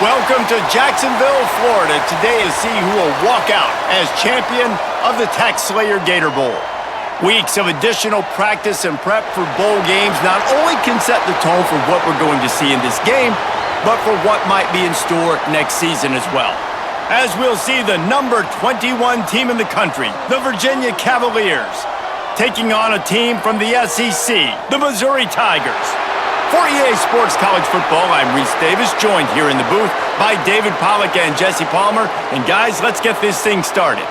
Welcome to Jacksonville, Florida. Today to see who will walk out as champion of the Tax Slayer Gator Bowl. Weeks of additional practice and prep for bowl games not only can set the tone for what we're going to see in this game, but for what might be in store next season as well. As we'll see the number 21 team in the country, the Virginia Cavaliers, taking on a team from the SEC, the Missouri Tigers. For EA Sports College Football, I'm Reese Davis, joined here in the booth by David Pollack and Jesse Palmer. And guys, let's get this thing started.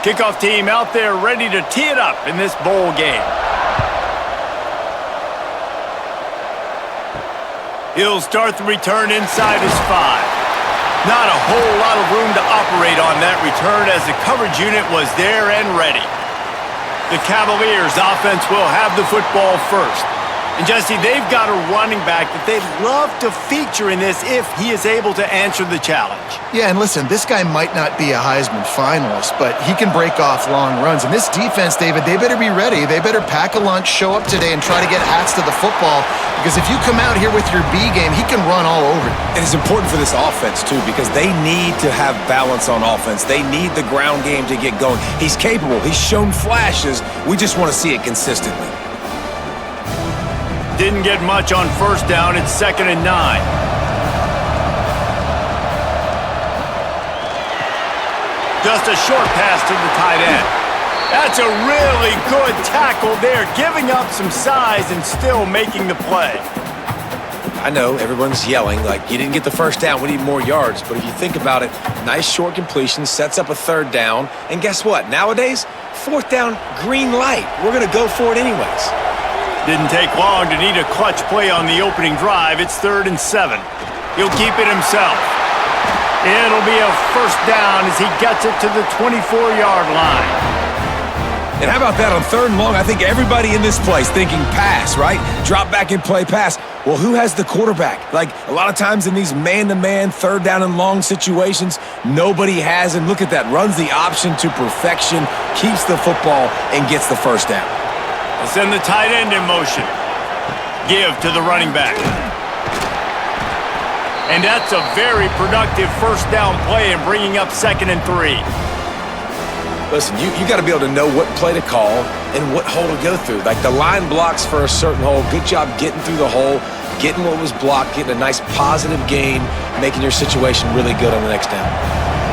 Kickoff team out there ready to tee it up in this bowl game. He'll start the return inside his 5. Not a whole lot of room to operate on that return as the coverage unit was there and ready. The Cavaliers offense will have the football first. And Jesse, they've got a running back that they'd love to feature in this if he is able to answer the challenge. Yeah, and listen, this guy might not be a Heisman finalist, but he can break off long runs. And this defense, David, they better be ready. They better pack a lunch, show up today, and try to get hats to the football. Because if you come out here with your B game, he can run all over you. And it's important for this offense, too, because they need to have balance on offense. They need the ground game to get going. He's capable. He's shown flashes. We just want to see it consistently. Didn't get much on first down. It's 2nd and 9. Just a short pass to the tight end. That's a really good tackle there, giving up some size and still making the play. I know everyone's yelling, like, you didn't get the first down, we need more yards. But if you think about it, nice short completion, sets up a 3rd down. And guess what? Nowadays, 4th down, green light. We're going to go for it anyways. Didn't take long to need a clutch play on the opening drive. It's 3rd and 7. He'll keep it himself. It'll be a first down as he gets it to the 24-yard line. And how about that on 3rd and long? I think everybody in this place thinking pass, right? Drop back and play pass. Well, who has the quarterback? Like, a lot of times in these man-to-man, 3rd down and long situations, nobody has. And look at that. Runs the option to perfection, keeps the football, and gets the first down. Send the tight end in motion. Give to the running back. And that's a very productive first down play and bringing up 2nd and 3. Listen, you got to be able to know what play to call and what hole to go through. Like the line blocks for a certain hole. Good job getting through the hole, getting what was blocked, getting a nice positive gain, making your situation really good on the next down.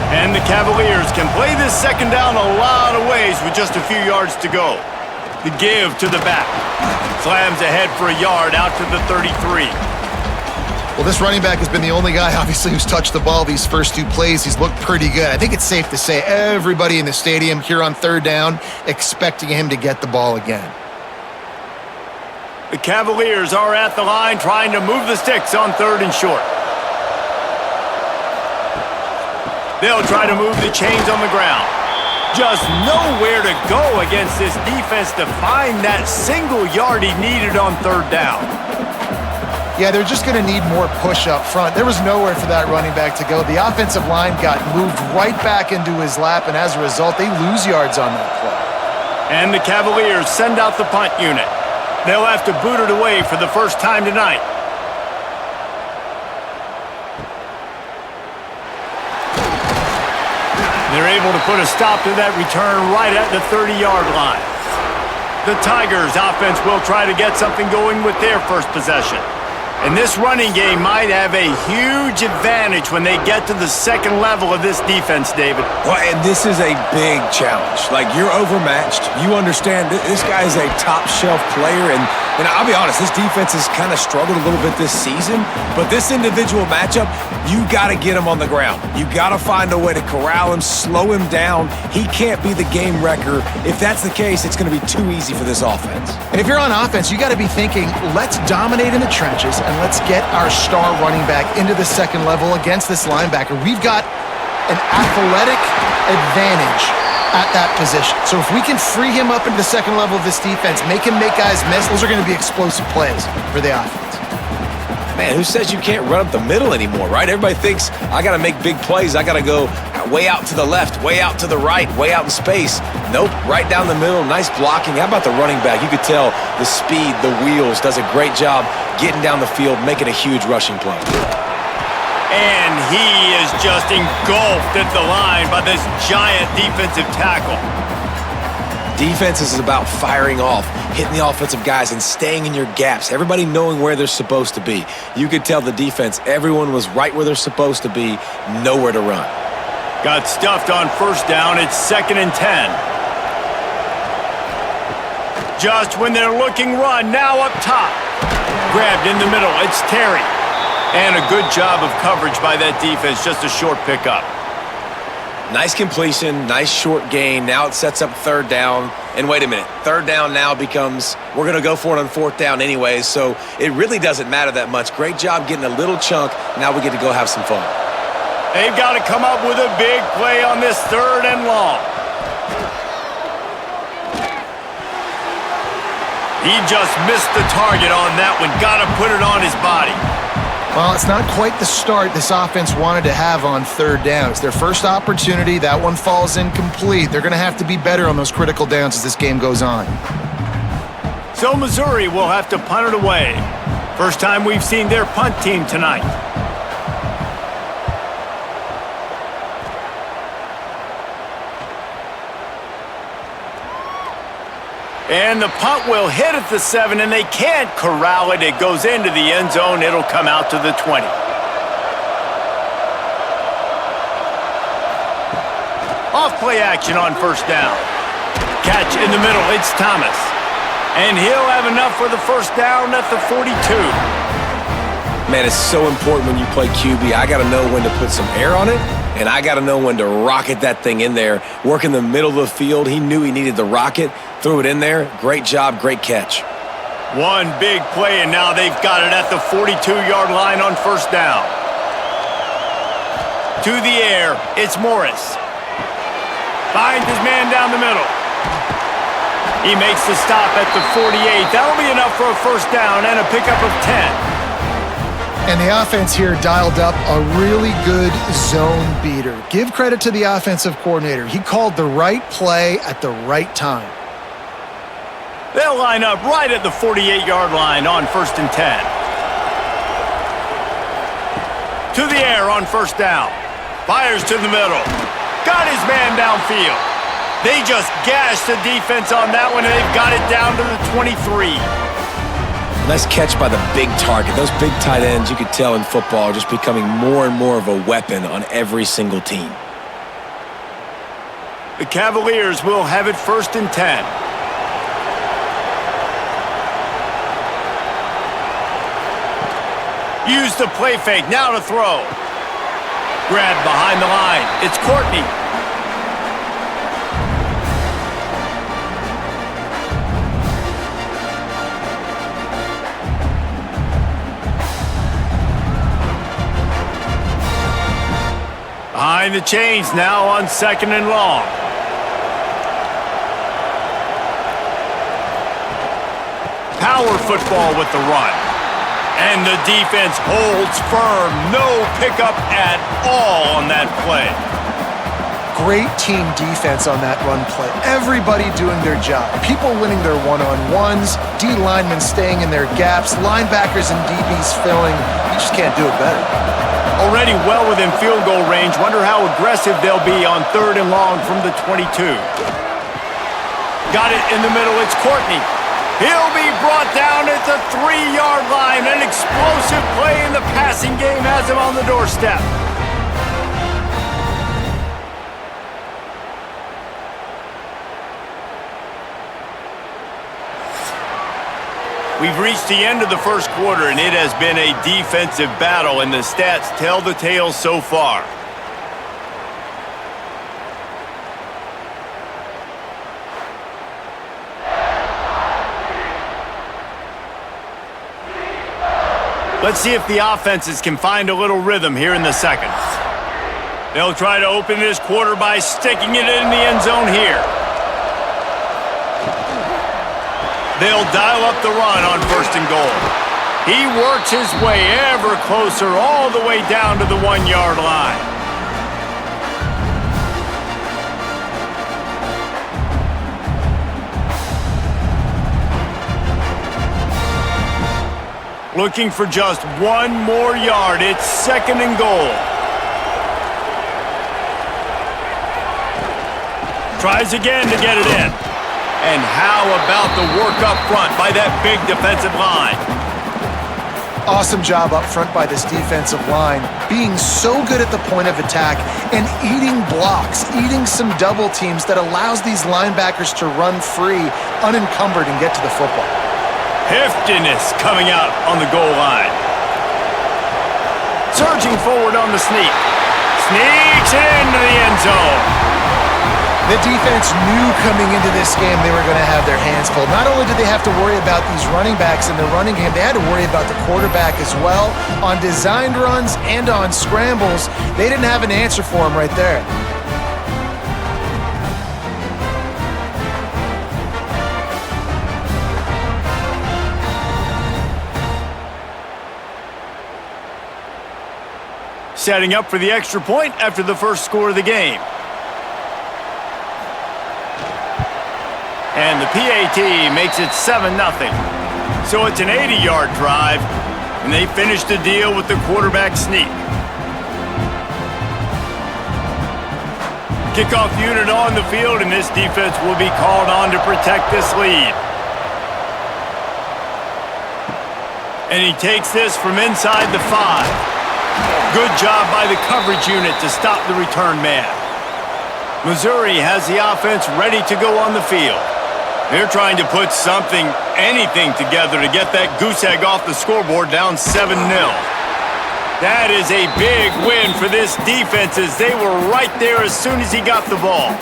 And the Cavaliers can play this 2nd down a lot of ways with just a few yards to go. The give to the back. Slams ahead for a yard out to the 33. Well, this running back has been the only guy, obviously, who's touched the ball these first 2 plays. He's looked pretty good. I think it's safe to say everybody in the stadium here on 3rd down expecting him to get the ball again. The Cavaliers are at the line trying to move the sticks on 3rd and short. They'll try to move the chains on the ground. Just nowhere to go against this defense to find that single yard he needed on 3rd down. Yeah, they're just going to need more push up front. There was nowhere for that running back to go. The offensive line got moved right back into his lap, and as a result, they lose yards on that play. And the Cavaliers send out the punt unit. They'll have to boot it away for the first time tonight. They're able to put a stop to that return right at the 30-yard line. The Tigers offense will try to get something going with their first possession. And this running game might have a huge advantage when they get to the 2nd level of this defense, David. Well, and this is a big challenge. Like, you're overmatched. You understand this guy is a top-shelf player, and I'll be honest, this defense has kind of struggled a little bit this season, but this individual matchup, you got to get him on the ground. You got to find a way to corral him, slow him down. He can't be the game wrecker. If that's the case, it's going to be too easy for this offense. And if you're on offense, you got to be thinking, let's dominate in the trenches and let's get our star running back into the 2nd level against this linebacker. We've got an athletic advantage at that position. So if we can free him up into the second level of this defense, make him make guys miss, those are going to be explosive plays for the offense. Man, who says you can't run up the middle anymore, right? Everybody thinks I got to make big plays. I got to go way out to the left, way out to the right, way out in space. Nope, right down the middle. Nice blocking. How about the running back? You could tell the speed, the wheels, does a great job getting down the field, making a huge rushing play. And he is just engulfed at the line by this giant defensive tackle. Defense is about firing off, hitting the offensive guys, and staying in your gaps. Everybody knowing where they're supposed to be. You could tell the defense, everyone was right where they're supposed to be, nowhere to run. Got stuffed on first down. It's 2nd and 10. Just when they're looking run, now up top. Grabbed in the middle. It's Terry. And a good job of coverage by that defense. Just a short pickup. Nice completion, nice short gain. Now it sets up 3rd down. And wait a minute, 3rd down now becomes, we're going to go for it on 4th down anyways, so it really doesn't matter that much. Great job getting a little chunk. Now we get to go have some fun. They've got to come up with a big play on this 3rd and long. He just missed the target on that one. Got to put it on his body. Well, it's not quite the start this offense wanted to have on 3rd down. It's their first opportunity. That one falls incomplete. They're going to have to be better on those critical downs as this game goes on. So Missouri will have to punt it away. First time we've seen their punt team tonight. And the punt will hit at the 7, and they can't corral it. It goes into the end zone. It'll come out to the 20. Off play action on first down. Catch in the middle. It's Thomas. And he'll have enough for the first down at the 42. Man, it's so important when you play QB. I got to know when to put some air on it, and I got to know when to rocket that thing in there. Work in the middle of the field. He knew he needed the rocket. Threw it in there. Great job, great catch. One big play, and now they've got it at the 42-yard line on first down. To the air, it's Morris. Finds his man down the middle. He makes the stop at the 48. That'll be enough for a first down and a pickup of 10. And the offense here dialed up a really good zone beater. Give credit to the offensive coordinator. He called the right play at the right time. They'll line up right at the 48-yard line on 1st and 10. To the air on first down. Fires to the middle. Got his man downfield. They just gashed the defense on that one, and they've got it down to the 23. Nice catch by the big target. Those big tight ends, you could tell in football, are just becoming more and more of a weapon on every single team. The Cavaliers will have it 1st and 10. Use the play fake, now to throw. Grabbed behind the line. It's Courtney. Behind the chains now on 2nd and long. Power football with the run. And the defense holds firm. No pickup at all on that play. Great team defense on that run play. Everybody doing their job. People winning their one-on-ones, D linemen staying in their gaps, linebackers and DBs filling. You just can't do it better. Already well within field goal range. Wonder how aggressive they'll be on 3rd and long from the 22. Got it in the middle. It's Courtney. He'll be brought down at the 3-yard line. An explosive play in the passing game has him on the doorstep. We've reached the end of the first quarter, and it has been a defensive battle, and the stats tell the tale so far. Let's see if the offenses can find a little rhythm here in the second. They'll try to open this quarter by sticking it in the end zone here. They'll dial up the run on 1st and goal. He works his way ever closer all the way down to the 1-yard line. Looking for just 1 more yard. It's 2nd and goal. Tries again to get it in. And how about the work up front by that big defensive line? Awesome job up front by this defensive line, being so good at the point of attack and eating blocks, eating some double teams that allows these linebackers to run free, unencumbered, and get to the football. Heftiness coming out on the goal line. Surging forward on the sneak. Sneaks it into the end zone. The defense knew coming into this game they were going to have their hands full. Not only did they have to worry about these running backs in the running game, they had to worry about the quarterback as well. On designed runs and on scrambles, they didn't have an answer for him right there. Setting up for the extra point after the first score of the game. And the PAT makes it 7-0. So it's an 80-yard drive, and they finish the deal with the quarterback sneak. Kickoff unit on the field, and this defense will be called on to protect this lead. And he takes this from inside the 5. Good job by the coverage unit to stop the return man. Missouri has the offense ready to go on the field. They're trying to put something, anything together to get that goose egg off the scoreboard down 7-0. That is a big win for this defense as they were right there as soon as he got the ball.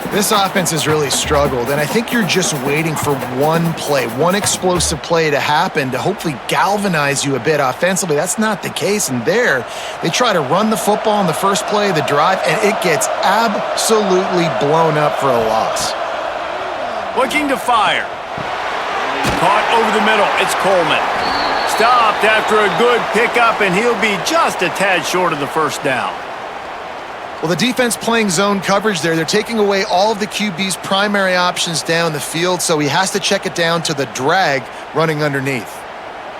This offense has really struggled, and I think you're just waiting for one play, one explosive play to happen to hopefully galvanize you a bit offensively. That's not the case, and there, they try to run the football in the first play of the drive, and it gets absolutely blown up for a loss. Looking to fire. Caught over the middle. It's Coleman. Stopped after a good pickup, and he'll be just a tad short of the first down. Well, the defense playing zone coverage there. They're taking away all of the QB's primary options down the field, so he has to check it down to the drag running underneath.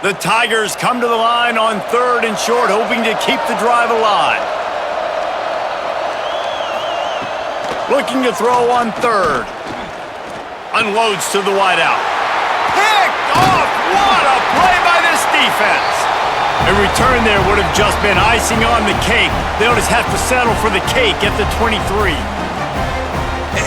The Tigers come to the line on 3rd and short, hoping to keep the drive alive. Looking to throw on 3rd. Unloads to the wideout. Picked off! What a play by this defense! A return there would have just been icing on the cake. They'll just have to settle for the cake at the 23.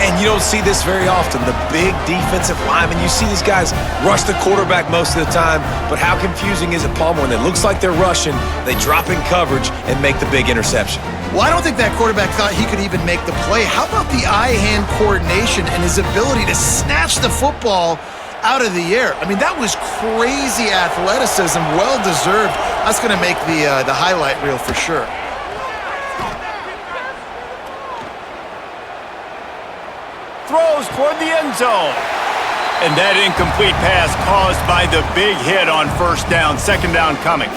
And you don't see this very often, the big defensive linemen. You see these guys rush the quarterback most of the time, but how confusing is it, Palmer, when it looks like they're rushing, they drop in coverage and make the big interception? Well, I don't think that quarterback thought he could even make the play. How about the eye-hand coordination and his ability to snatch the football out of the air? I mean, that was crazy athleticism, well-deserved. That's going to make the highlight reel for sure. Throws toward the end zone. And that incomplete pass caused by the big hit on 1st down, 2nd down coming.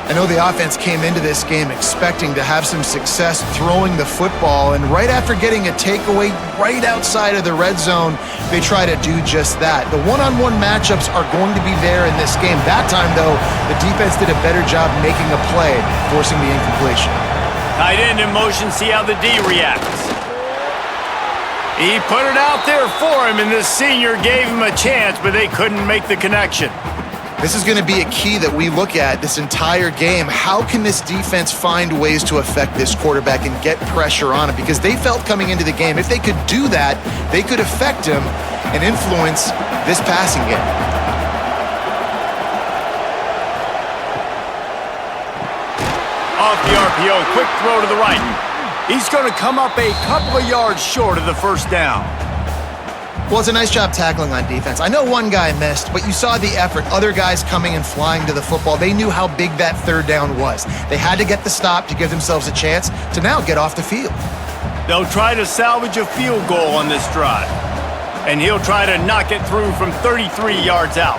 I know the offense came into this game expecting to have some success throwing the football, and right after getting a takeaway right outside of the red zone, they try to do just that. The one-on-one matchups are going to be there in this game. That time, though, the defense did a better job making a play, forcing the incompletion. Tight end in motion, see how the D reacts. He put it out there for him, and this senior gave him a chance, but they couldn't make the connection. This is going to be a key that we look at this entire game. How can this defense find ways to affect this quarterback and get pressure on him? Because they felt coming into the game, if they could do that, they could affect him and influence this passing game. Off the RPO, quick throw to the right. He's going to come up a couple of yards short of the 1st down. Well, it's a nice job tackling on defense. I know one guy missed, but you saw the effort. Other guys coming and flying to the football. They knew how big that third down was. They had to get the stop to give themselves a chance to now get off the field. They'll try to salvage a field goal on this drive. And he'll try to knock it through from 33 yards out.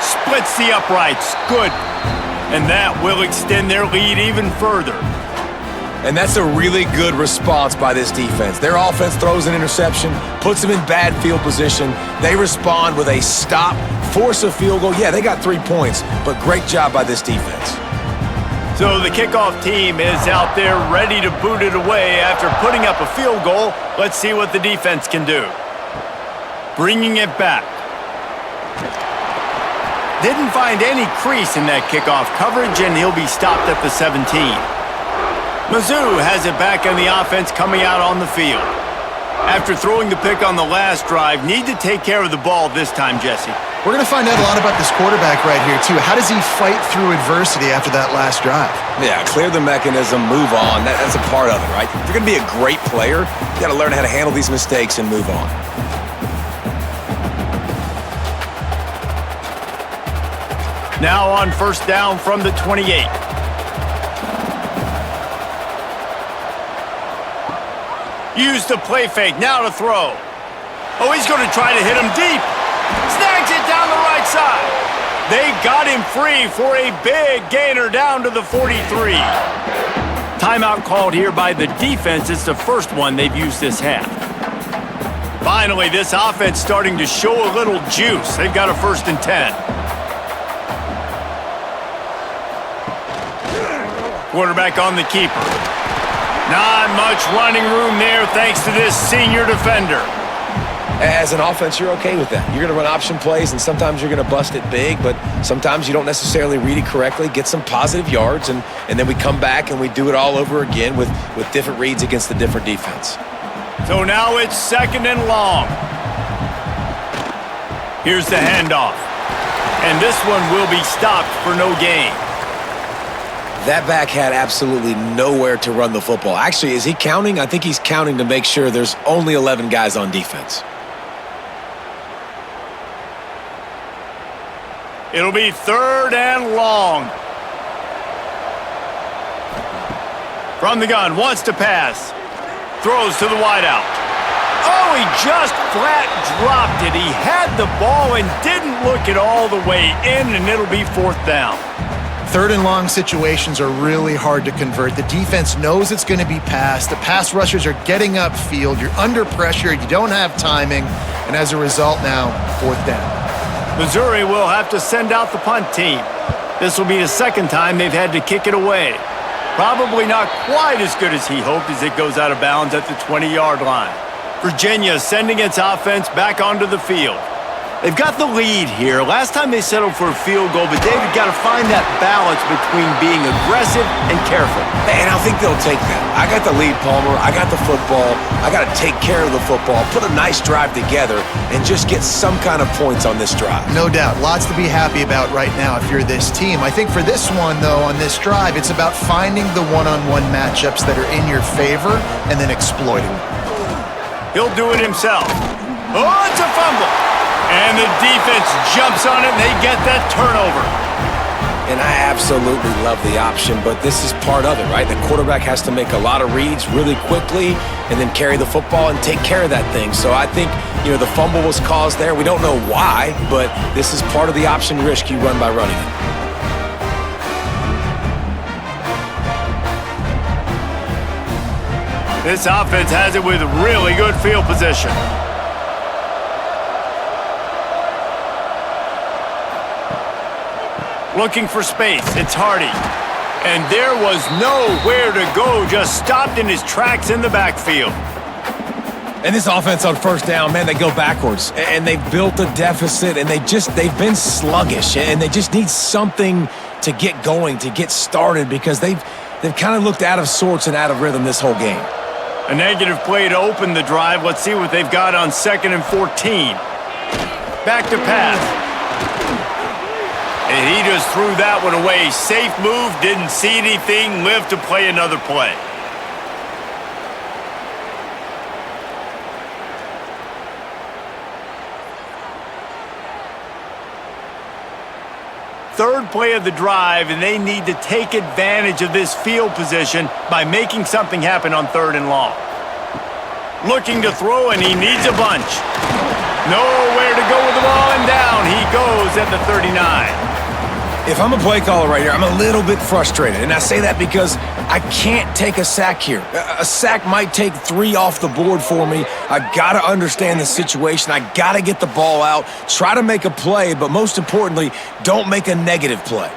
Splits the uprights. Good. And that will extend their lead even further. And that's a really good response by this defense. Their offense throws an interception, puts them in bad field position. They respond with a stop, force a field goal. Yeah, they got 3 points, but great job by this defense. So the kickoff team is out there ready to boot it away after putting up a field goal. Let's see what the defense can do. Bringing it back. Didn't find any crease in that kickoff coverage, and he'll be stopped at the 17. Mizzou has it back on the offense coming out on the field. After throwing the pick on the last drive, need to take care of the ball this time, Jesse. We're going to find out a lot about this quarterback right here, too. How does he fight through adversity after that last drive? Yeah, clear the mechanism, move on. That's a part of it, right? If you're going to be a great player, you got to learn how to handle these mistakes and move on. Now on first down from the 28. Use the play fake, now to throw. Oh, he's going to try to hit him deep. Snags it down the right side. They got him free for a big gainer down to the 43. Timeout called here by the defense. It's the first one they've used this half. Finally, this offense starting to show a little juice. They've got a 1st and 10. Quarterback on the keeper. Not much running room there thanks to this senior defender. As an offense, you're okay with that. You're going to run option plays, and sometimes you're going to bust it big, but sometimes you don't necessarily read it correctly, get some positive yards, and then we come back and we do it all over again with different reads against the different defense. So now it's 2nd and long. Here's the handoff. And this one will be stopped for no gain. That back had absolutely nowhere to run the football. Actually, is he counting? I think he's counting to make sure there's only 11 guys on defense. It'll be 3rd and long. From the gun, wants to pass. Throws to the wideout. Oh, he just flat dropped it. He had the ball and didn't look it all the way in, and it'll be 4th down. 3rd and long situations are really hard to convert. The defense knows it's going to be passed. The pass rushers are getting upfield. You're under pressure. You don't have timing. And as a result now, 4th down. Missouri will have to send out the punt team. This will be the 2nd time they've had to kick it away. Probably not quite as good as he hoped as it goes out of bounds at the 20-yard line. Virginia sending its offense back onto the field. They've got the lead here. Last time they settled for a field goal, but David got to find that balance between being aggressive and careful. And I think they'll take that. I got the lead, Palmer. I got the football. I got to take care of the football, put a nice drive together, and just get some kind of points on this drive. No doubt. Lots to be happy about right now if you're this team. I think for this one, though, on this drive, it's about finding the one-on-one matchups that are in your favor and then exploiting them. He'll do it himself. Oh, it's a fumble. And the defense jumps on it, and they get that turnover. And I absolutely love the option, but this is part of it, right? The quarterback has to make a lot of reads really quickly and then carry the football and take care of that thing. So I think, the fumble was caused there. We don't know why, but this is part of the option risk you run by running it. This offense has it with really good field position. Looking for space, it's Hardy. And there was nowhere to go, just stopped in his tracks in the backfield. And this offense on 1st down, man, they go backwards. And they've built a deficit, and they've been sluggish. And they just need something to get going, to get started, because they've kind of looked out of sorts and out of rhythm this whole game. A negative play to open the drive. Let's see what they've got on 2nd and 14. Back to pass. And he just threw that one away. Safe move, didn't see anything, lived to play another play. Third play of the drive, and they need to take advantage of this field position by making something happen on 3rd and long. Looking to throw, and he needs a bunch. Nowhere to go with the ball, and down he goes at the 39. If I'm a play caller right here, I'm a little bit frustrated. And I say that because I can't take a sack here. A sack might take 3 off the board for me. I got to understand the situation. I got to get the ball out, try to make a play, but most importantly, don't make a negative play.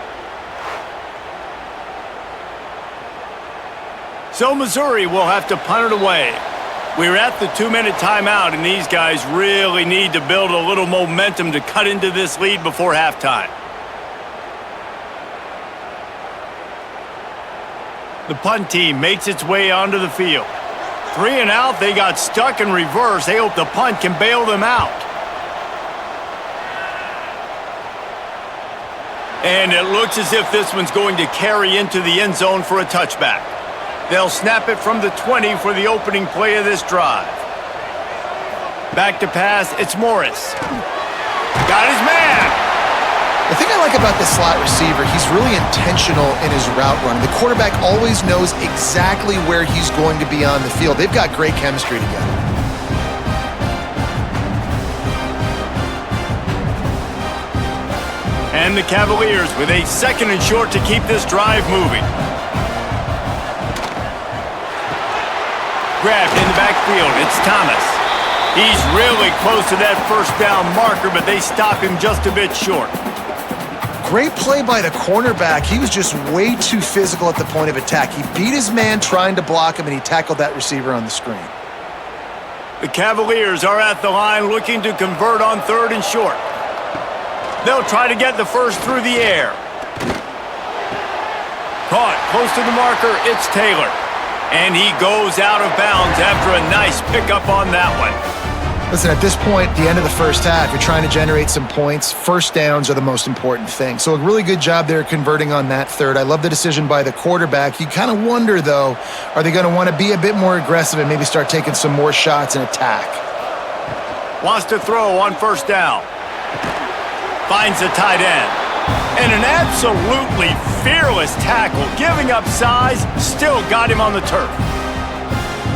So Missouri will have to punt it away. We're at the 2-minute timeout, and these guys really need to build a little momentum to cut into this lead before halftime. The punt team makes its way onto the field. 3 and out, they got stuck in reverse. They hope the punt can bail them out. And it looks as if this one's going to carry into the end zone for a touchback. They'll snap it from the 20 for the opening play of this drive. Back to pass, it's Morris. Got his man! The thing I like about this slot receiver, he's really intentional in his route run. The quarterback always knows exactly where he's going to be on the field. They've got great chemistry together. And the Cavaliers with a 2nd and short to keep this drive moving. Grabbed in the backfield, it's Thomas. He's really close to that first down marker, but they stop him just a bit short. Great play by the cornerback. He was just way too physical at the point of attack. He beat his man trying to block him, and he tackled that receiver on the screen. The Cavaliers are at the line looking to convert on 3rd and short. They'll try to get the first through the air. Caught close to the marker, it's Taylor. And he goes out of bounds after a nice pickup on that one. Listen, at this point, the end of the first half, you're trying to generate some points. First downs are the most important thing. So a really good job there converting on that 3rd. I love the decision by the quarterback. You kind of wonder, though, are they going to want to be a bit more aggressive and maybe start taking some more shots and attack? Wants to throw on 1st down. Finds the tight end. And an absolutely fearless tackle, giving up size, still got him on the turf.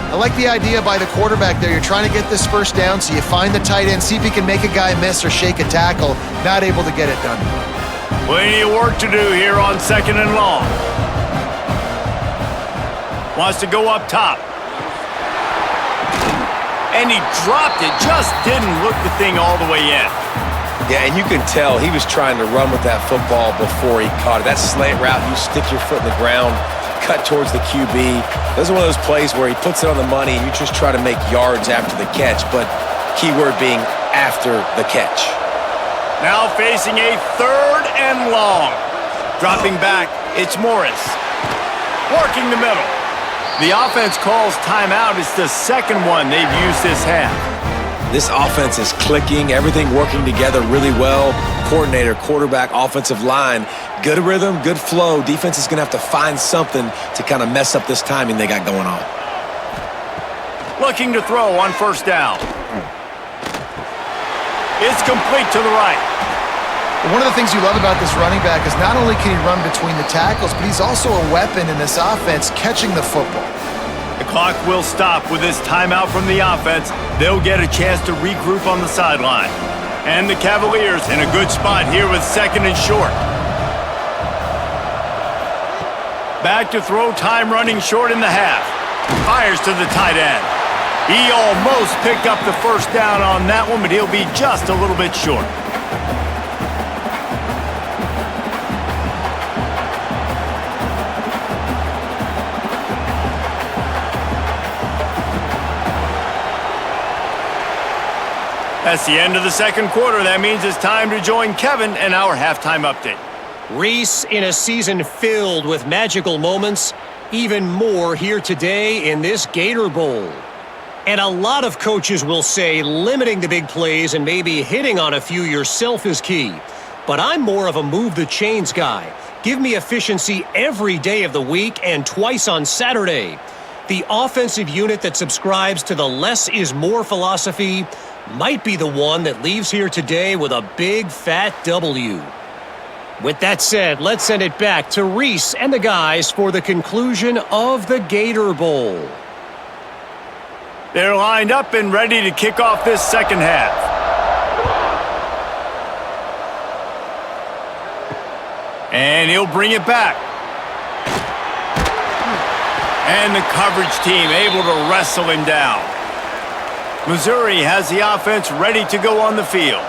I like the idea by the quarterback there. You're trying to get this first down, so you find the tight end, see if he can make a guy miss or shake a tackle. Not able to get it done. Plenty of work to do here on 2nd and long. Wants to go up top. And he dropped it, just didn't look the thing all the way in. Yeah, and you can tell he was trying to run with that football before he caught it. That slant route, you stick your foot in the ground, cut towards the QB. Those are one of those plays where he puts it on the money and you just try to make yards after the catch, but keyword being after the catch. Now facing a 3rd and long. Dropping back, it's Morris. Working the middle. The offense calls timeout. It's the 2nd one they've used this half. This offense is clicking, everything working together really well. Coordinator, quarterback, offensive line, good rhythm, good flow. Defense is going to have to find something to kind of mess up this timing they got going on. Looking to throw on 1st down. It's complete to the right. One of the things you love about this running back is not only can he run between the tackles, but he's also a weapon in this offense catching the football. The clock will stop with this timeout from the offense. They'll get a chance to regroup on the sideline. And the Cavaliers in a good spot here with 2nd and short. Back to throw, time running short in the half. Fires to the tight end. He almost picked up the first down on that one, but he'll be just a little bit short. That's the end of the 2nd quarter. That means it's time to join Kevin in our halftime update. Reese, in a season filled with magical moments, even more here today in this Gator Bowl. And a lot of coaches will say limiting the big plays and maybe hitting on a few yourself is key. But I'm more of a move the chains guy. Give me efficiency every day of the week and twice on Saturday. The offensive unit that subscribes to the less is more philosophy might be the one that leaves here today with a big fat W. With that said, let's send it back to Reese and the guys for the conclusion of the Gator Bowl. They're lined up and ready to kick off this second half. And he'll bring it back. And the coverage team able to wrestle him down. Missouri has the offense ready to go on the field.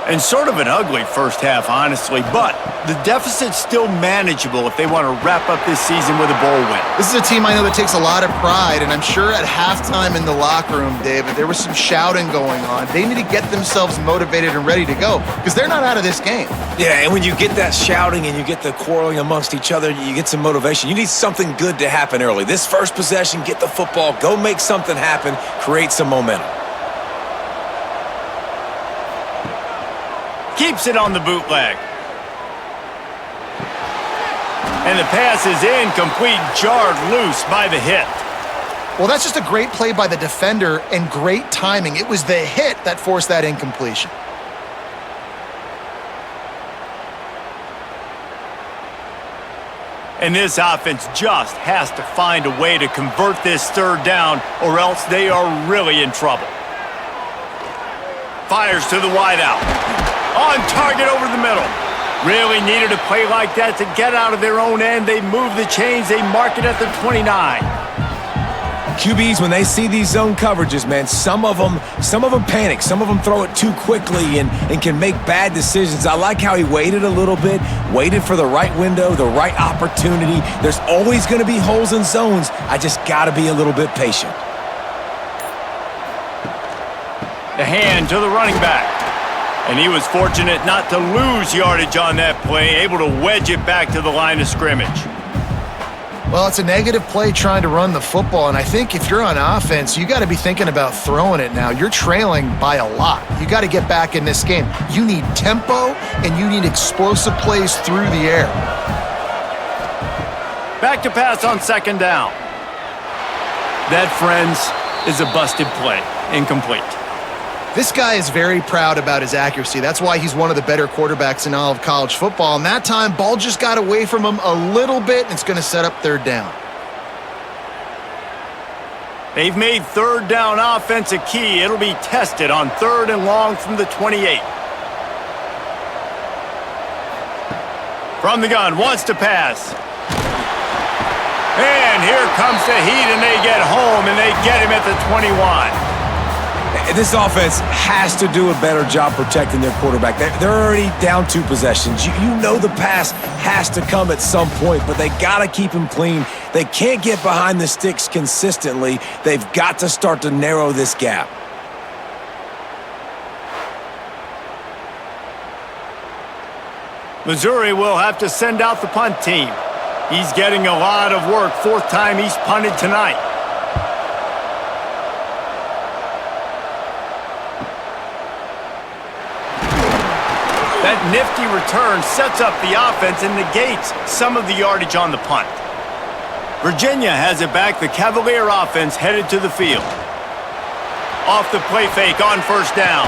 And sort of an ugly first half, honestly, but the deficit's still manageable if they want to wrap up this season with a bowl win. This is a team I know that takes a lot of pride, and I'm sure at halftime in the locker room, David, there was some shouting going on. They need to get themselves motivated and ready to go because they're not out of this game. Yeah, and when you get that shouting and you get the quarreling amongst each other, you get some motivation. You need something good to happen early. This first possession, get the football, go make something happen, create some momentum. Keeps it on the bootleg. And the pass is incomplete, jarred loose by the hit. Well, that's just a great play by the defender and great timing. It was the hit that forced that incompletion. And this offense just has to find a way to convert this third down or else they are really in trouble. Fires to the wideout. On target over the middle. Really needed a play like that to get out of their own end. They move the chains. They mark it at the 29. QBs, when they see these zone coverages, man, some of them panic. Some of them throw it too quickly and can make bad decisions. I like how he waited a little bit, waited for the right window, the right opportunity. There's always going to be holes in zones. I just got to be a little bit patient. The hand to the running back. And he was fortunate not to lose yardage on that play, able to wedge it back to the line of scrimmage. Well, it's a negative play trying to run the football, and I think if you're on offense, you got to be thinking about throwing it now. You're trailing by a lot. You got to get back in this game. You need tempo, and you need explosive plays through the air. Back to pass on second down. That, friends, is a busted play. Incomplete. This guy is very proud about his accuracy. That's why he's one of the better quarterbacks in all of college football. And that time, ball just got away from him a little bit, and it's going to set up third down. They've made third down offense a key. It'll be tested on third and long from the 28. From the gun, wants to pass. And here comes the heat, and they get home, and they get him at the 21. This offense has to do a better job protecting their quarterback. They're already down 2 possessions. You know the pass has to come at some point, but they got to keep him clean. They can't get behind the sticks consistently. They've got to start to narrow this gap. Missouri will have to send out the punt team. He's getting a lot of work. 4th time he's punted tonight. That nifty return sets up the offense and negates some of the yardage on the punt. Virginia has it back. The Cavalier offense headed to the field. Off the play fake on first down.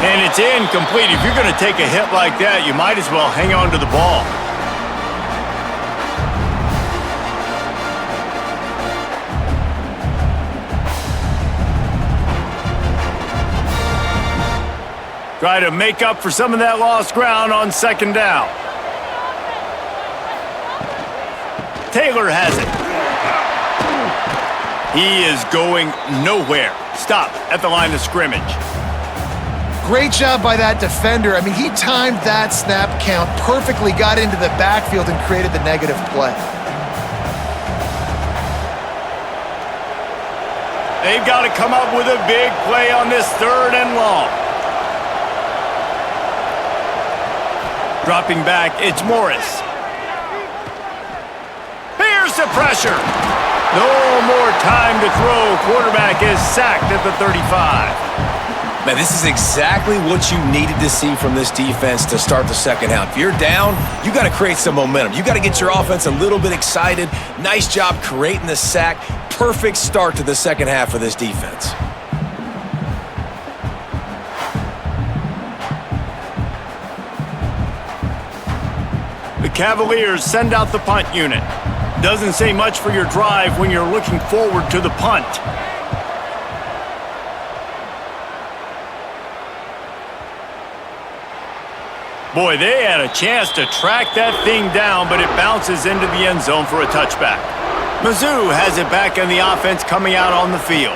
And it's incomplete. If you're going to take a hit like that, you might as well hang on to the ball. Try to make up for some of that lost ground on second down. Taylor has it. He is going nowhere. Stop at the line of scrimmage. Great job by that defender. I mean, he timed that snap count perfectly, got into the backfield, and created the negative play. They've got to come up with a big play on this third and long. Dropping back, it's Morris. Here's the pressure. No more time to throw. Quarterback is sacked at the 35. Man, this is exactly what you needed to see from this defense to start the second half. If you're down, you got to create some momentum. You got to get your offense a little bit excited. Nice job creating the sack. Perfect start to the second half for this defense. Cavaliers send out the punt unit. Doesn't say much for your drive when you're looking forward to the punt. Boy, they had a chance to track that thing down, but it bounces into the end zone for a touchback. Mizzou has it back in the offense coming out on the field.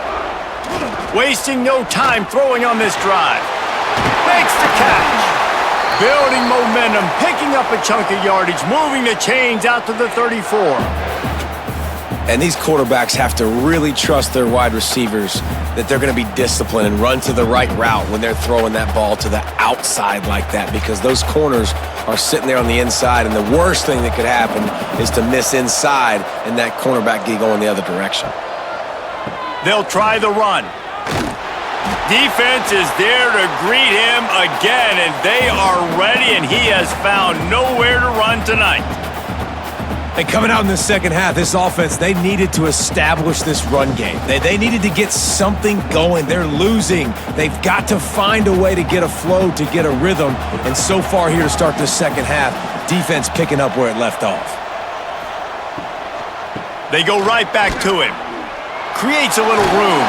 Wasting no time throwing on this drive. Makes the catch. Building momentum, picking up a chunk of yardage, moving the chains out to the 34. And these quarterbacks have to really trust their wide receivers that they're going to be disciplined and run to the right route when they're throwing that ball to the outside like that, because those corners are sitting there on the inside, and the worst thing that could happen is to miss inside and that cornerback get going the other direction. They'll try the run. Defense is there to greet him again, and they are ready, and he has found nowhere to run tonight. And coming out in the second half, this offense, they needed to establish this run game. They needed to get something going. They're losing. They've got to find a way to get a flow, to get a rhythm. And so far here to start this second half, defense picking up where it left off. They go right back to him. Creates a little room.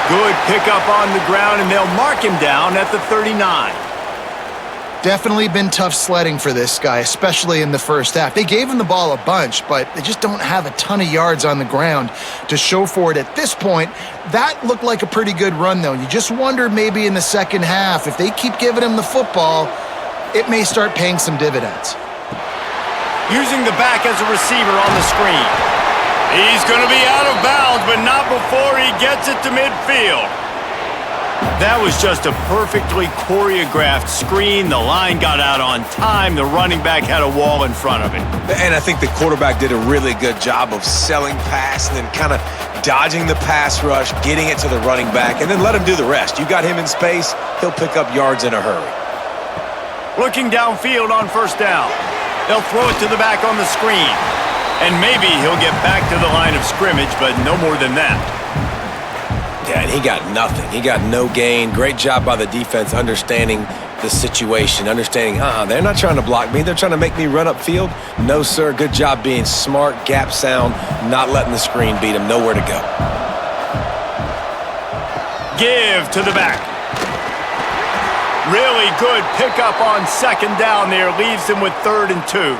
Good pickup on the ground, and they'll mark him down at the 39. Definitely been tough sledding for this guy, especially in the first half. They gave him the ball a bunch, but they just don't have a ton of yards on the ground to show for it at this point. That looked like a pretty good run, though. You just wonder maybe in the second half, if they keep giving him the football, it may start paying some dividends. Using the back as a receiver on the screen. He's going to be out of bounds, but not before he gets it to midfield. That was just a perfectly choreographed screen. The line got out on time. The running back had a wall in front of it. And I think the quarterback did a really good job of selling pass and then kind of dodging the pass rush, getting it to the running back, and then let him do the rest. You got him in space, he'll pick up yards in a hurry. Looking downfield on first down. They'll throw it to the back on the screen. And maybe he'll get back to the line of scrimmage, but no more than that. Yeah, and he got nothing. He got no gain. Great job by the defense understanding the situation, understanding, they're not trying to block me. They're trying to make me run upfield. No, sir. Good job being smart, gap sound, not letting the screen beat him. Nowhere to go. Give to the back. Really good pickup on second down there. Leaves him with 3rd and 2.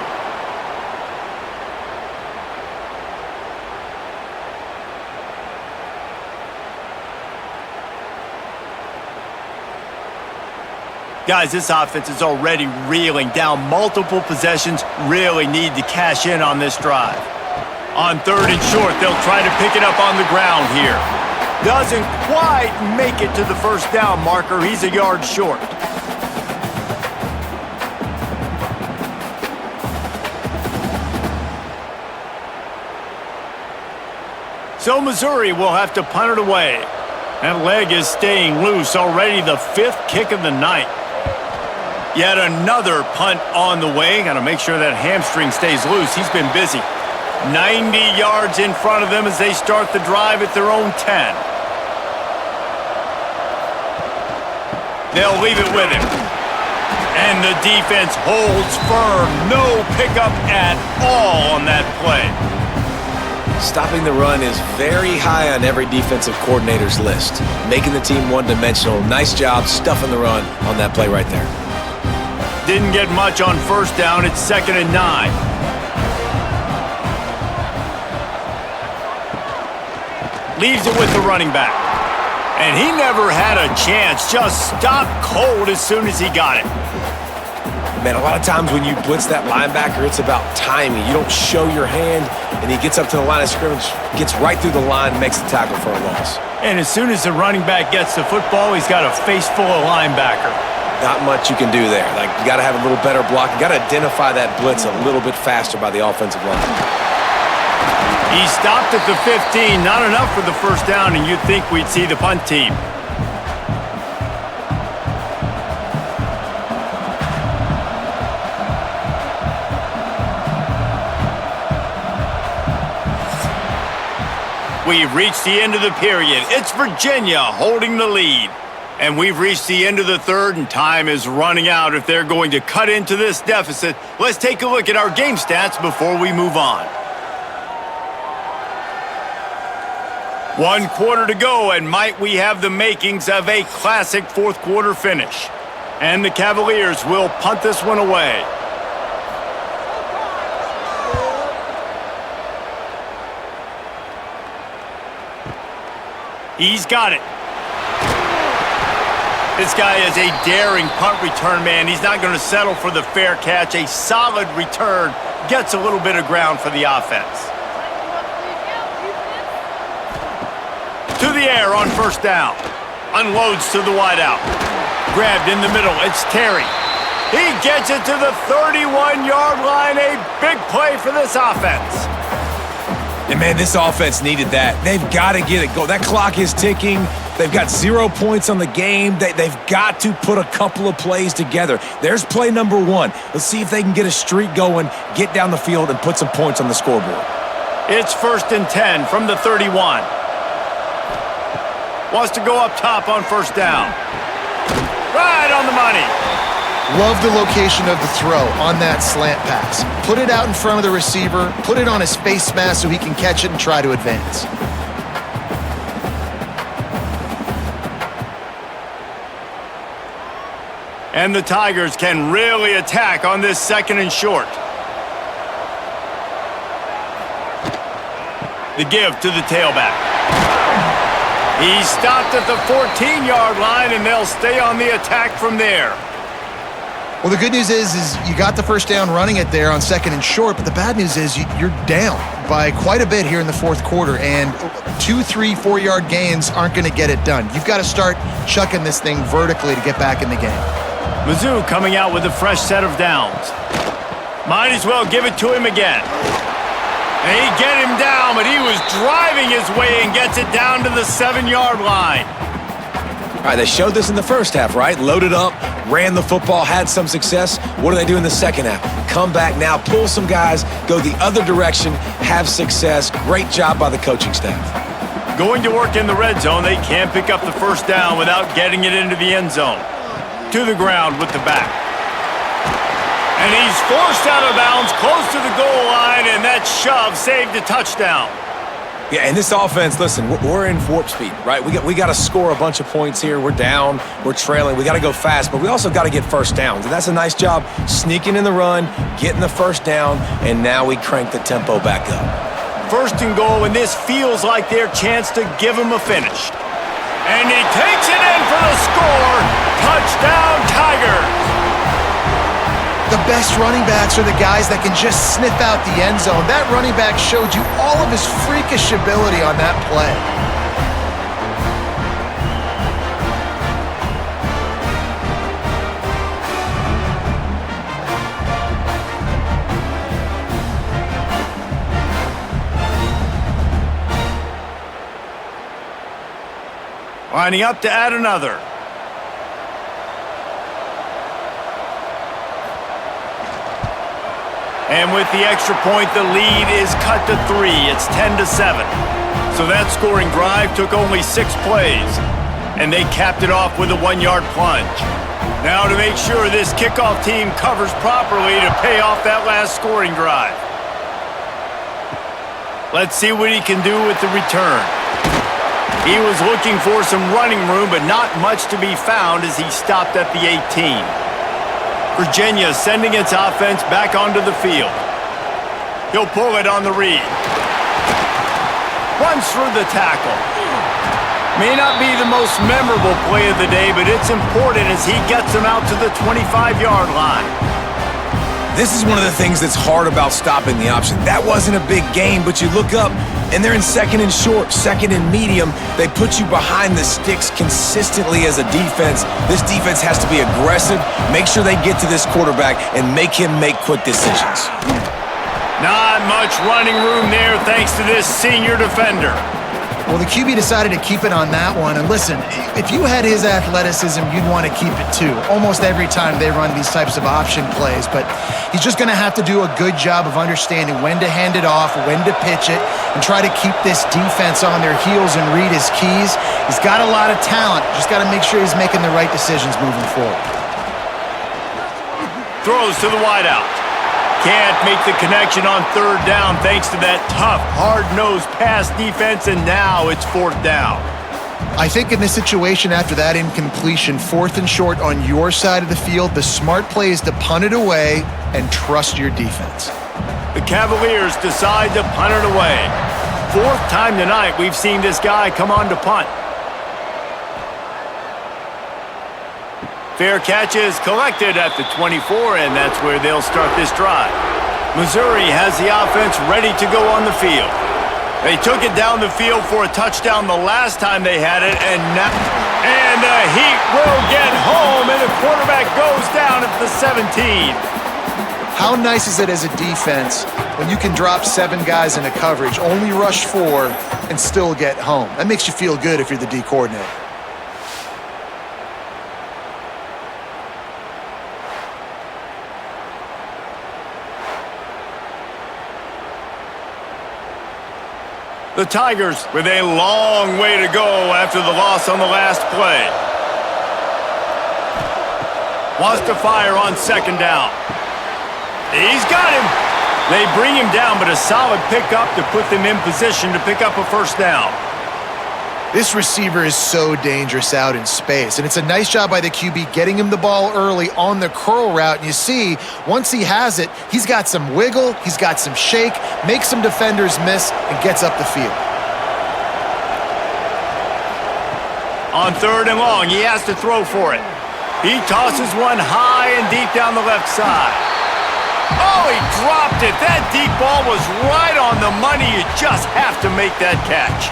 Guys, this offense is already reeling down multiple possessions. Really need to cash in on this drive. On 3rd and short, they'll try to pick it up on the ground here. Doesn't quite make it to the first down marker. He's a yard short. So Missouri will have to punt it away. That leg is staying loose. Already the 5th kick of the night. Yet another punt on the way. Got to make sure that hamstring stays loose. He's been busy. 90 yards in front of them as they start the drive at their own 10. They'll leave it with him. And the defense holds firm. No pickup at all on that play. Stopping the run is very high on every defensive coordinator's list. Making the team one-dimensional. Nice job stuffing the run on that play right there. Didn't get much on first down. It's 2nd and 9. Leaves it with the running back. And he never had a chance. Just stopped cold as soon as he got it. Man, a lot of times when you blitz that linebacker, it's about timing. You don't show your hand, and he gets up to the line of scrimmage, gets right through the line, makes the tackle for a loss. And as soon as the running back gets the football, he's got a face full of linebacker. Not much you can do there. Like, you got to have a little better block. You got to identify that blitz a little bit faster by the offensive line. He stopped at the 15. Not enough for the first down, and you'd think we'd see the punt team. We've reached the end of the period. It's Virginia holding the lead. And we've reached the end of the third, and time is running out if they're going to cut into this deficit. Let's take a look at our game stats before we move on. 1 quarter to go, and might we have the makings of a classic fourth quarter finish. And the Cavaliers will punt this one away. He's got it. This guy is a daring punt return man. He's not going to settle for the fair catch. A solid return gets a little bit of ground for the offense. To the air on first down. Unloads to the wideout. Grabbed in the middle. It's Terry. He gets it to the 31-yard line. A big play for this offense. And, man, this offense needed that. They've got to get it going. That clock is ticking. They've got 0 points on the game. They've got to put a couple of plays together. There's play number 1. Let's see if they can get a streak going, get down the field, and put some points on the scoreboard. It's 1st and 10 from the 31. Wants to go up top on first down. Right on the money. Love the location of the throw on that slant pass. Put it out in front of the receiver, put it on his face mask so he can catch it and try to advance. And the Tigers can really attack on this 2nd and short. The give to the tailback. He's stopped at the 14-yard line, and they'll stay on the attack from there. Well, the good news is you got the first down running it there on 2nd and short, but the bad news is you're down by quite a bit here in the fourth quarter, and 2, 3, 4-yard gains aren't going to get it done. You've got to start chucking this thing vertically to get back in the game. Mizzou coming out with a fresh set of downs. Might as well give it to him again. And he get him down, but he was driving his way and gets it down to the 7-yard line. All right, they showed this in the first half, right? Loaded up, ran the football, had some success. What do they do in the second half? Come back now, pull some guys, go the other direction, have success. Great job by the coaching staff. Going to work in the red zone, they can't pick up the first down without getting it into the end zone. To the ground with the back. And he's forced out of bounds close to the goal line, and that shove saved a touchdown. Yeah, and this offense, listen, we're in warp speed, right? We got to score a bunch of points here. We're down, we're trailing. We got to go fast, but we also got to get first downs. And that's a nice job sneaking in the run, getting the first down, and now we crank the tempo back up. 1st and goal, and this feels like their chance to give him a finish. And he takes it in for the score. Touchdown, Tigers. The best running backs are the guys that can just sniff out the end zone. That running back showed you all of his freakish ability on that play. Lining up to add another. And with the extra point, the lead is cut to 3. It's 10-7. So that scoring drive took only 6 plays. And they capped it off with a 1-yard plunge. Now to make sure this kickoff team covers properly to pay off that last scoring drive. Let's see what he can do with the return. He was looking for some running room, but not much to be found as he stopped at the 18. Virginia sending its offense back onto the field. He'll pull it on the read. Runs through the tackle. May not be the most memorable play of the day, but it's important as he gets them out to the 25-yard line. This is one of the things that's hard about stopping the option. That wasn't a big gain, but you look up, and they're in 2nd and short, 2nd and medium. They put you behind the sticks consistently as a defense. This defense has to be aggressive, make sure they get to this quarterback, and make him make quick decisions. Not much running room there thanks to this senior defender. Well, the QB decided to keep it on that one. And listen, if you had his athleticism, you'd want to keep it too. Almost every time they run these types of option plays. But he's just going to have to do a good job of understanding when to hand it off, when to pitch it, and try to keep this defense on their heels and read his keys. He's got a lot of talent. Just got to make sure he's making the right decisions moving forward. Throws to the wideout. Can't make the connection on third down thanks to that tough, hard-nosed pass defense, and now it's fourth down. I think in this situation after that incompletion, 4th and short on your side of the field, the smart play is to punt it away and trust your defense. The Cavaliers decide to punt it away. 4th time tonight we've seen this guy come on to punt. Fair catch is collected at the 24, and that's where they'll start this drive. Missouri has the offense ready to go on the field. They took it down the field for a touchdown the last time they had it, and the Heat will get home, and the quarterback goes down at the 17. How nice is it as a defense when you can drop 7 guys into coverage, only rush 4, and still get home? That makes you feel good if you're the D coordinator. The Tigers with a long way to go after the loss on the last play. Wants to fire on second down. He's got him. They bring him down, but a solid pickup to put them in position to pick up a first down. This receiver is so dangerous out in space, and it's a nice job by the QB getting him the ball early on the curl route. And you see, once he has it, he's got some wiggle, he's got some shake, makes some defenders miss, and gets up the field. On third and long, he has to throw for it. He tosses one high and deep down the left side. Oh, he dropped it. That deep ball was right on the money. You just have to make that catch.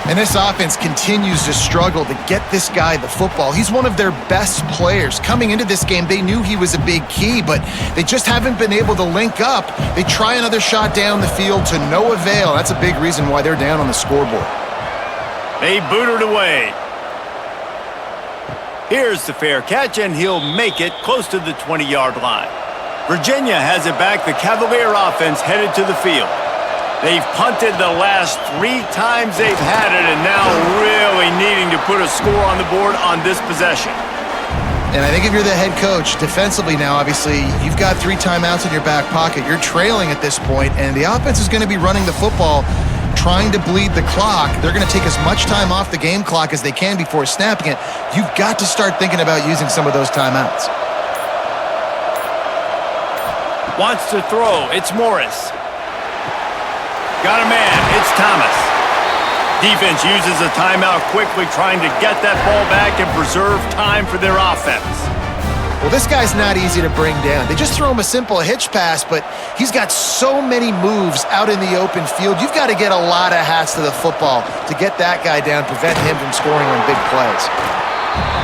And this offense continues to struggle to get this guy the football. He's one of their best players. Coming into this game, they knew he was a big key, but they just haven't been able to link up. They try another shot down the field to no avail. That's a big reason why they're down on the scoreboard. They boot it away. Here's the fair catch, and he'll make it close to the 20-yard line. Virginia has it back. The Cavalier offense headed to the field. They've punted the last 3 times they've had it, and now really needing to put a score on the board on this possession. And I think if you're the head coach, defensively now, obviously, you've got 3 timeouts in your back pocket. You're trailing at this point, and the offense is going to be running the football, trying to bleed the clock. They're going to take as much time off the game clock as they can before snapping it. You've got to start thinking about using some of those timeouts. Wants to throw. It's Morris. Got a man. It's Thomas. Defense uses a timeout quickly, trying to get that ball back and preserve time for their offense. Well, this guy's not easy to bring down. They just throw him a simple hitch pass, but he's got so many moves out in the open field. You've got to get a lot of hats to the football to get that guy down, prevent him from scoring on big plays.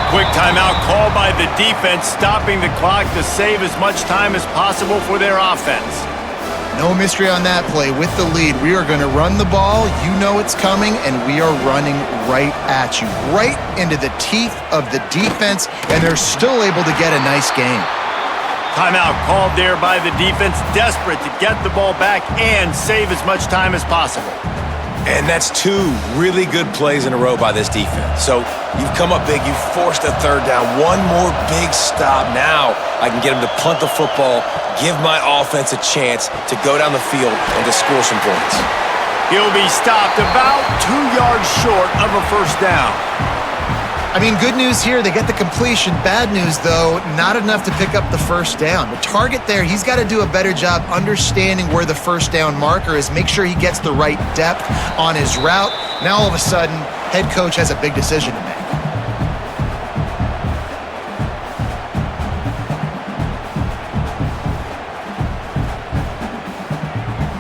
Quick timeout called by the defense, stopping the clock to save as much time as possible for their offense. No mystery on that play. With the lead, we are going to run the ball. You know it's coming, and we are running right at you, right into the teeth of the defense, and they're still able to get a nice game. Timeout called there by the defense, desperate to get the ball back and save as much time as possible. And that's 2 really good plays in a row by this defense. So you've come up big, you've forced a third down. One more big stop. Now I can get him to punt the football, give my offense a chance to go down the field and to score some points. He'll be stopped about 2 yards short of a first down. I mean, good news here, they get the completion. Bad news, though, not enough to pick up the first down. The target there, he's got to do a better job understanding where the first down marker is, make sure he gets the right depth on his route. Now, all of a sudden, head coach has a big decision to make.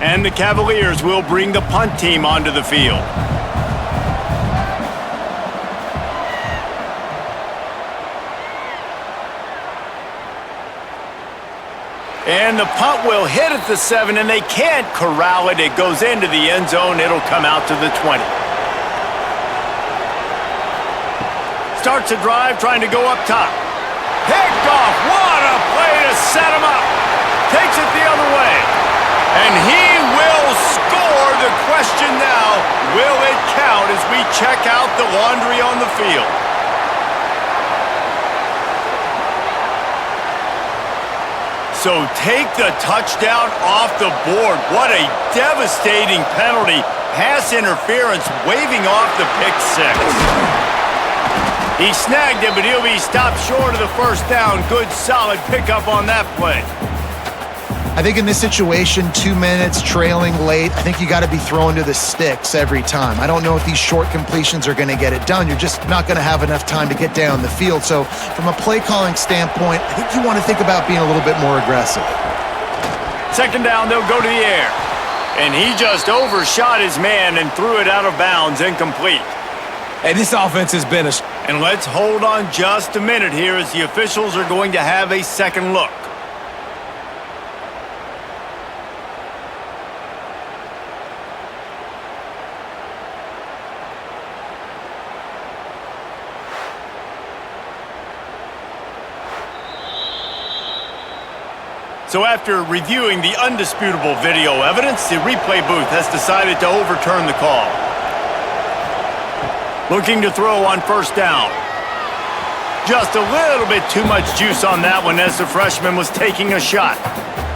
And the Cavaliers will bring the punt team onto the field. And the punt will hit at the 7, and they can't corral it. It goes into the end zone. It'll come out to the 20. Starts the drive trying to go up top. Picked off. What a play to set him up. Takes it the other way. And he will score. The question now, will it count as we check out the laundry on the field? So take the touchdown off the board. What a devastating penalty. Pass interference, waving off the pick six. He snagged it, but he'll be stopped short of the first down. Good, solid pickup on that play. I think in this situation, 2 minutes, trailing late, I think you got to be throwing to the sticks every time. I don't know if these short completions are going to get it done. You're just not going to have enough time to get down the field. So from a play calling standpoint, I think you want to think about being a little bit more aggressive. Second down, they'll go to the air. And he just overshot his man and threw it out of bounds, incomplete. Hey, this offense has been a... And let's hold on just a minute here as the officials are going to have a second look. So after reviewing the undisputable video evidence, the replay booth has decided to overturn the call. Looking to throw on first down. Just a little bit too much juice on that one as the freshman was taking a shot.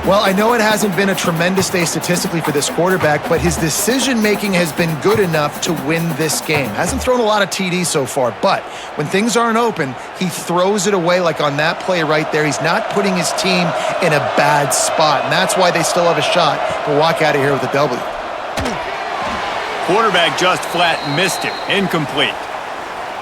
Well, I know it hasn't been a tremendous day statistically for this quarterback, but his decision-making has been good enough to win this game. Hasn't thrown a lot of TDs so far, but when things aren't open, he throws it away like on that play right there. He's not putting his team in a bad spot, and that's why they still have a shot to walk out of here with a W. Quarterback just flat missed him. Incomplete.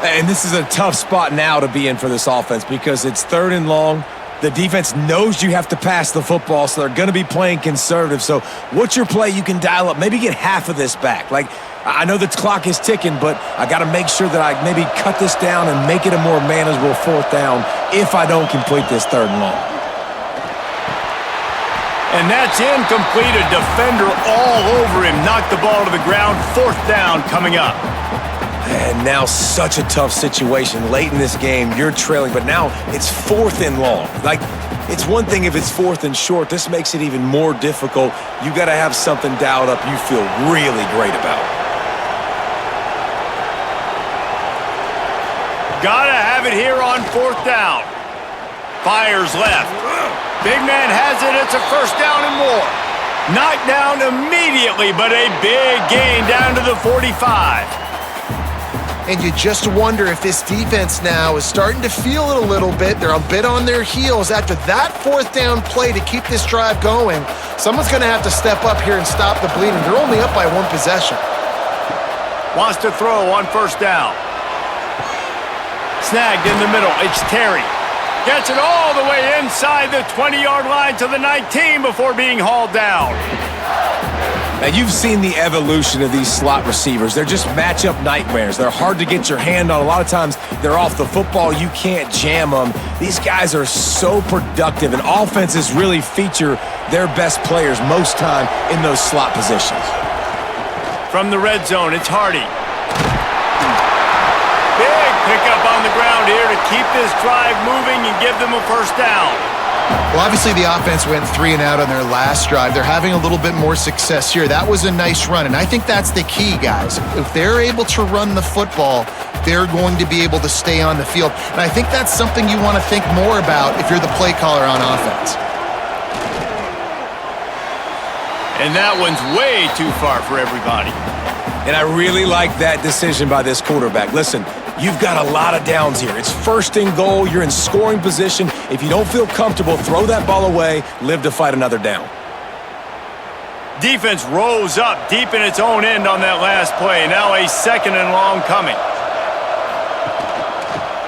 And this is a tough spot now to be in for this offense because it's third and long. The defense knows you have to pass the football, so they're going to be playing conservative. So what's your play you can dial up? Maybe get half of this back. Like, I know the clock is ticking, but I got to make sure that I maybe cut this down and make it a more manageable fourth down if I don't complete this third and long. And that's incomplete. A defender all over him. Knocked the ball to the ground. Fourth down coming up. And now such a tough situation. Late in this game, you're trailing, but now it's fourth and long. Like, it's one thing if it's fourth and short. This makes it even more difficult. You got to have something dialed up you feel really great about. Gotta have it here on fourth down. Fires left. Big man has it. It's a first down and more. Knocked down immediately, but a big gain down to the 45. And you just wonder if this defense now is starting to feel it a little bit. They're a bit on their heels after that fourth down play to keep this drive going. Someone's going to have to step up here and stop the bleeding. They're only up by one possession. Wants to throw on first down. Snagged in the middle. It's Terry. Gets it all the way inside the 20-yard line to the 19 before being hauled down. Now, you've seen the evolution of these slot receivers. They're just matchup nightmares. They're hard to get your hand on. A lot of times, they're off the football. You can't jam them. These guys are so productive, and offenses really feature their best players most time in those slot positions. From the red zone, it's Hardy. Big pickup on the ground here to keep this drive moving and give them a first down. Well, obviously the offense went 3 and out on their last drive. They're having a little bit more success here. That was a nice run, and I think that's the key, guys. If they're able to run the football, they're going to be able to stay on the field. And I think that's something you want to think more about if you're the play caller on offense. And that one's way too far for everybody. And I really like that decision by this quarterback. Listen, you've got a lot of downs here. It's first and goal. You're in scoring position. If you don't feel comfortable, throw that ball away. Live to fight another down. Defense rose up deep in its own end on that last play. Now a second and long coming.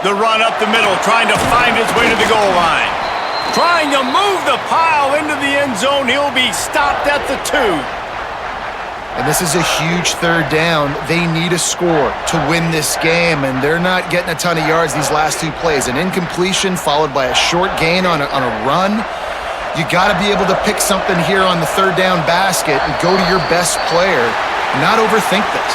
The run up the middle, trying to find its way to the goal line. Trying to move the pile into the end zone. He'll be stopped at the 2. And this is a huge third down. They need a score to win this game, and they're not getting a ton of yards these last 2 plays. An incompletion followed by a short gain on a run. You got to be able to pick something here on the third down basket and go to your best player and not overthink this.